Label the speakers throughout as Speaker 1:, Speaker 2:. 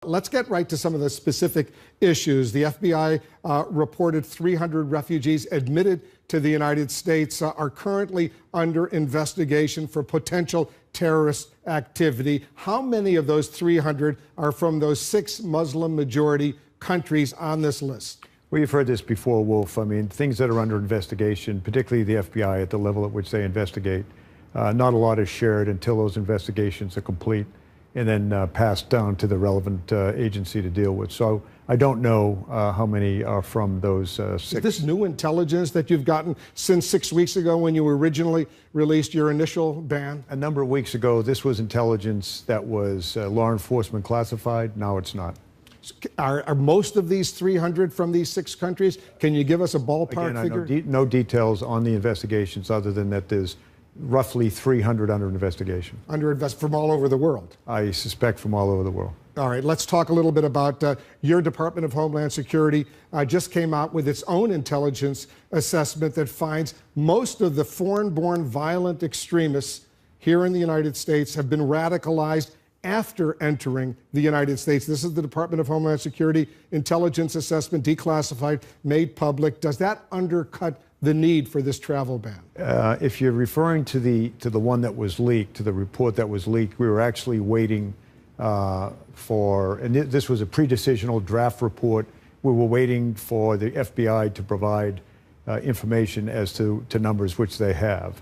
Speaker 1: Let's get right to some of the specific issues. The FBI reported 300 refugees admitted to the United States are currently under investigation for potential terrorist activity. How many of those 300 are from those 6 Muslim-majority countries on this list?
Speaker 2: Well, you've heard this before, Wolf. I mean, things that are under investigation, particularly the FBI at the level at which they investigate, not a lot is shared until those investigations are complete and then passed down to the relevant agency to deal with. So I don't know how many are from those 6.
Speaker 1: Is this new intelligence that you've gotten since 6 weeks ago when you originally released your initial ban?
Speaker 2: A number of weeks ago, this was intelligence that was law enforcement classified. Now it's not.
Speaker 1: Are most of these 300 from these 6 countries? Can you give us a ballpark figure?
Speaker 2: No details on the investigations other than that there's roughly 300 under investigation.
Speaker 1: From all over the world?
Speaker 2: I suspect from all over the world.
Speaker 1: All right, let's talk a little bit about your Department of Homeland Security just came out with its own intelligence assessment that finds most of the foreign-born violent extremists here in the United States have been radicalized after entering the United States. This is the Department of Homeland Security intelligence assessment, declassified, made public. Does that undercut the need for this travel ban?
Speaker 2: If you're referring to the one that was leaked, to the report that was leaked, we were actually waiting and this was a pre-decisional draft report. We were waiting for the FBI to provide information as to numbers, which they have.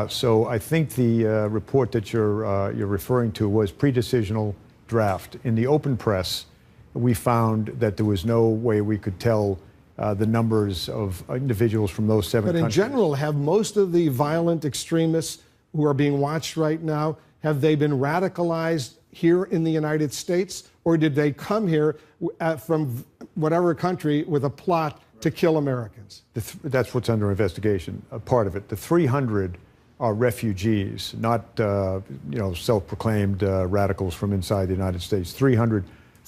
Speaker 2: So I think the report that you're referring to was pre-decisional draft. In the open press, we found that there was no way we could tell the numbers of individuals from those 7 countries.
Speaker 1: But in general, have most of the violent extremists who are being watched right now, have they been radicalized here in the United States, or did they come here from whatever country with a plot to kill Americans?
Speaker 2: That's what's under investigation, a part of it. The 300 are refugees, not self-proclaimed radicals from inside the United States. 300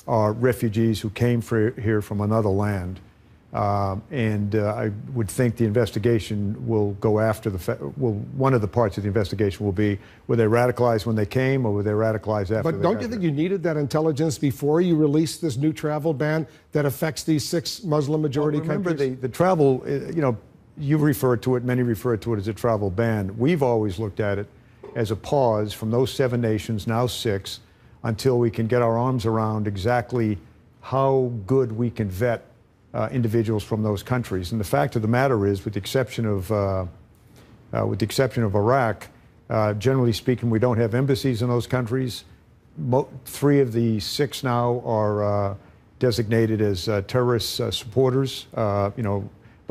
Speaker 2: are refugees who came here from another land. I would think the investigation will go after one of the parts of the investigation will be, were they radicalized when they came, or were they radicalized after?
Speaker 1: But don't you think you needed that intelligence before you released this new travel ban that affects these 6 Muslim-majority countries?
Speaker 2: Remember, the travel, you refer to it, many refer to it as a travel ban. We've always looked at it as a pause from those 7 nations, now 6, until we can get our arms around exactly how good we can vet individuals from those countries. And the fact of the matter is, with the exception of Iraq, generally speaking, we don't have embassies in those countries. 3 of the 6 now are designated as terrorist supporters, by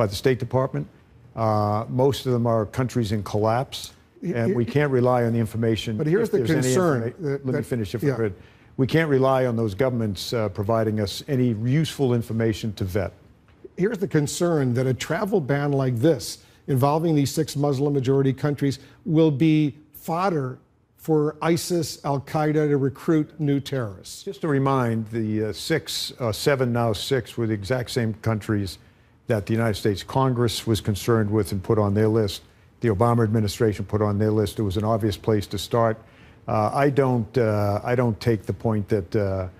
Speaker 2: the State Department. Most of them are countries in collapse, and we can't rely on the information.
Speaker 1: But here's the concern.
Speaker 2: Let me finish if I could. We can't rely on those governments providing us any useful information to vet.
Speaker 1: Here's the concern that a travel ban like this, involving these 6 Muslim-majority countries, will be fodder for ISIS, Al-Qaeda to recruit new terrorists.
Speaker 2: Just to remind, the 7, now 6, were the exact same countries that the United States Congress was concerned with and put on their list. The Obama administration put on their list. It was an obvious place to start. I don't take the point that the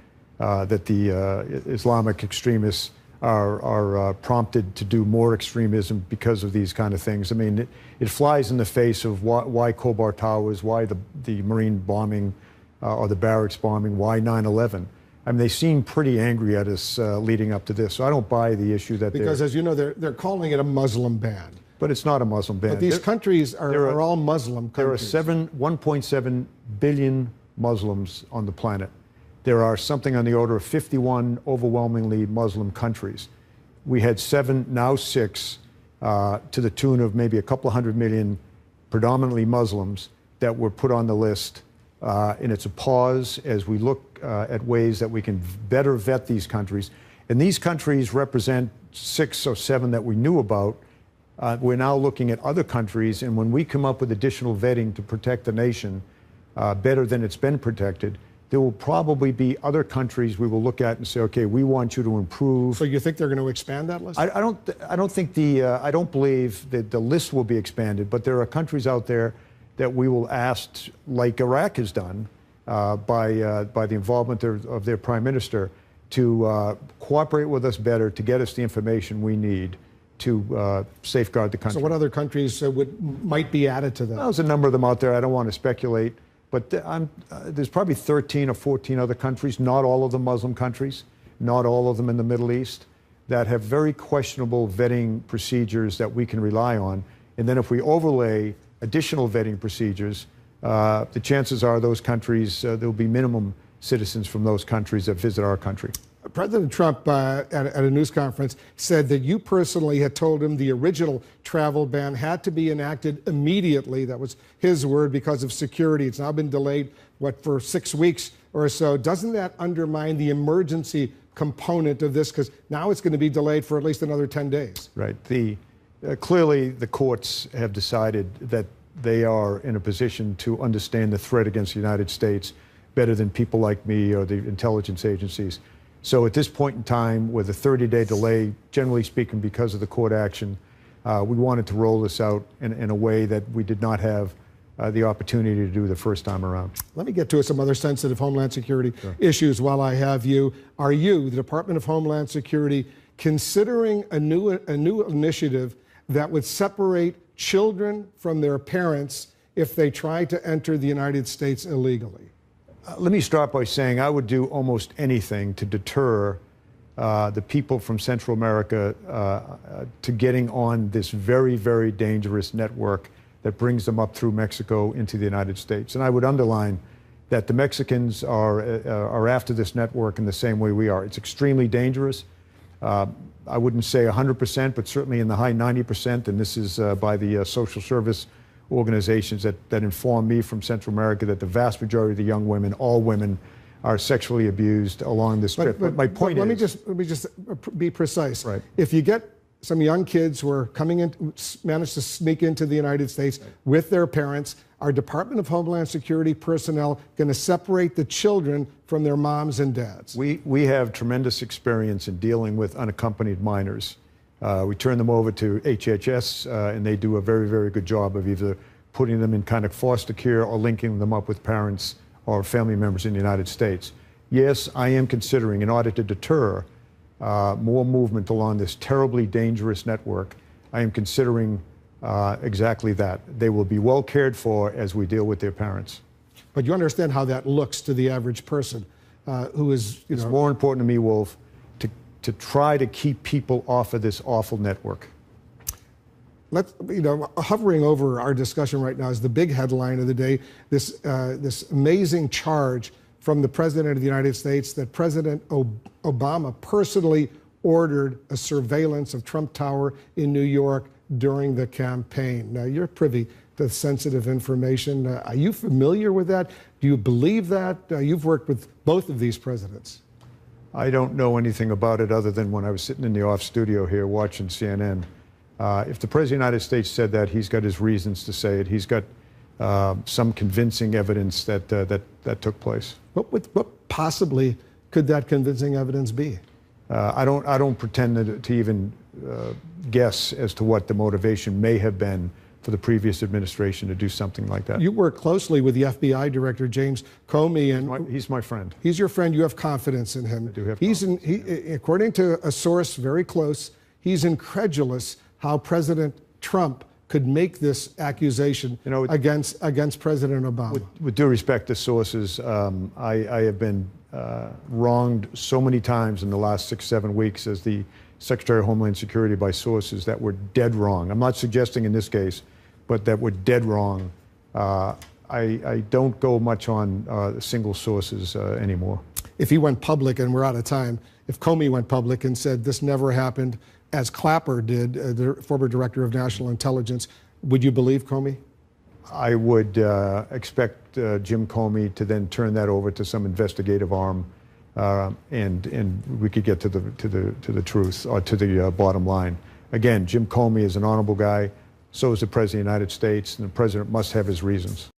Speaker 2: Islamic extremists are prompted to do more extremism because of these kind of things. I mean, it flies in the face of why Khobar Towers, why the Marine bombing or the barracks bombing, why 9/11. I mean, they seem pretty angry at us leading up to this. So I don't buy the issue that
Speaker 1: because, as you know, they're calling it a Muslim ban.
Speaker 2: But it's not a Muslim ban.
Speaker 1: But these countries are all Muslim countries.
Speaker 2: There are 1.7 billion Muslims on the planet. There are something on the order of 51 overwhelmingly Muslim countries. We had 7, now 6, to the tune of maybe a couple of 100 million predominantly Muslims that were put on the list. And it's a pause as we look at ways that we can better vet these countries. And these countries represent 6 or 7 that we knew about. We're now looking at other countries, and when we come up with additional vetting to protect the nation better than it's been protected, there will probably be other countries we will look at and say, okay, we want you to improve.
Speaker 1: So you think they're going to expand that list?
Speaker 2: I don't believe that the list will be expanded, but there are countries out there that we will ask, like Iraq has done, by the involvement of their prime minister to cooperate with us better, to get us the information we need to safeguard the country.
Speaker 1: So what other countries might be added to that?
Speaker 2: Well, there's a number of them out there. I don't want to speculate, but there's probably 13 or 14 other countries, not all of them Muslim countries, not all of them in the Middle East, that have very questionable vetting procedures that we can rely on. And then if we overlay additional vetting procedures, the chances are those countries, there will be minimum citizens from those countries that visit our country.
Speaker 1: President Trump, at a news conference, said that you personally had told him the original travel ban had to be enacted immediately. That was his word, because of security. It's now been delayed, for 6 weeks or so. Doesn't that undermine the emergency component of this? Because now it's going to be delayed for at least another 10 days.
Speaker 2: Right. Clearly, the courts have decided that they are in a position to understand the threat against the United States better than people like me or the intelligence agencies. So at this point in time, with a 30-day delay, generally speaking, because of the court action, we wanted to roll this out in a way that we did not have the opportunity to do the first time around. Let
Speaker 1: me get to some other sensitive Homeland Security issues while I have you. Are you, the Department of Homeland Security, considering a new initiative that would separate children from their parents if they try to enter the United States illegally?
Speaker 2: Let me start by saying I would do almost anything to deter the people from Central America to getting on this very, very dangerous network that brings them up through Mexico into the United States. And I would underline that the Mexicans are after this network in the same way we are. It's extremely dangerous. I wouldn't say 100%, but certainly in the high 90%, and this is by the social service organizations that inform me from Central America that the vast majority of the young women, all women, are sexually abused along this trip. But my point is...
Speaker 1: Let me just be precise.
Speaker 2: Right.
Speaker 1: If you get some young kids who are managed to sneak into the United States with their parents, are Department of Homeland Security personnel going to separate the children from their moms and dads?
Speaker 2: We have tremendous experience in dealing with unaccompanied minors. We turn them over to HHS, and they do a very, very good job of either putting them in kind of foster care or linking them up with parents or family members in the United States. Yes, I am considering, in order to deter more movement along this terribly dangerous network, I am considering exactly that. They will be well cared for as we deal with their parents.
Speaker 1: But you understand how that looks to the average person who is,
Speaker 2: It's more important to me, Wolf, to try to keep people off of this awful network.
Speaker 1: Hovering over our discussion right now is the big headline of the day, this amazing charge from the President of the United States that President Obama personally ordered a surveillance of Trump Tower in New York during the campaign. Now, you're privy to sensitive information. Are you familiar with that? Do you believe that? You've worked with both of these presidents.
Speaker 2: I don't know anything about it other than when I was sitting in the off studio here watching CNN. If the President of the United States said that, he's got his reasons to say it. He's got some convincing evidence that took place.
Speaker 1: What possibly could that convincing evidence be?
Speaker 2: I don't pretend to even guess as to what the motivation may have been for the previous administration to do something like that.
Speaker 1: You work closely with the FBI Director James Comey, and
Speaker 2: he's my friend.
Speaker 1: He's your friend. You have confidence in him.
Speaker 2: I do have confidence.
Speaker 1: According to a source very close, he's incredulous how President Trump could make this accusation against President Obama.
Speaker 2: With due respect to sources, I have been wronged so many times in the last 6-7 weeks as the Secretary of Homeland Security by sources that were dead wrong. I'm not suggesting in this case, but that were dead wrong. I don't go much on single sources anymore.
Speaker 1: If he went public, and we're out of time, if Comey went public and said this never happened, as Clapper did, the former Director of National Intelligence, would you believe Comey?
Speaker 2: I would expect Jim Comey to then turn that over to some investigative arm, and we could get to the truth, or to the bottom line. Again, Jim Comey is an honorable guy. So is the President of the United States, and the President must have his reasons.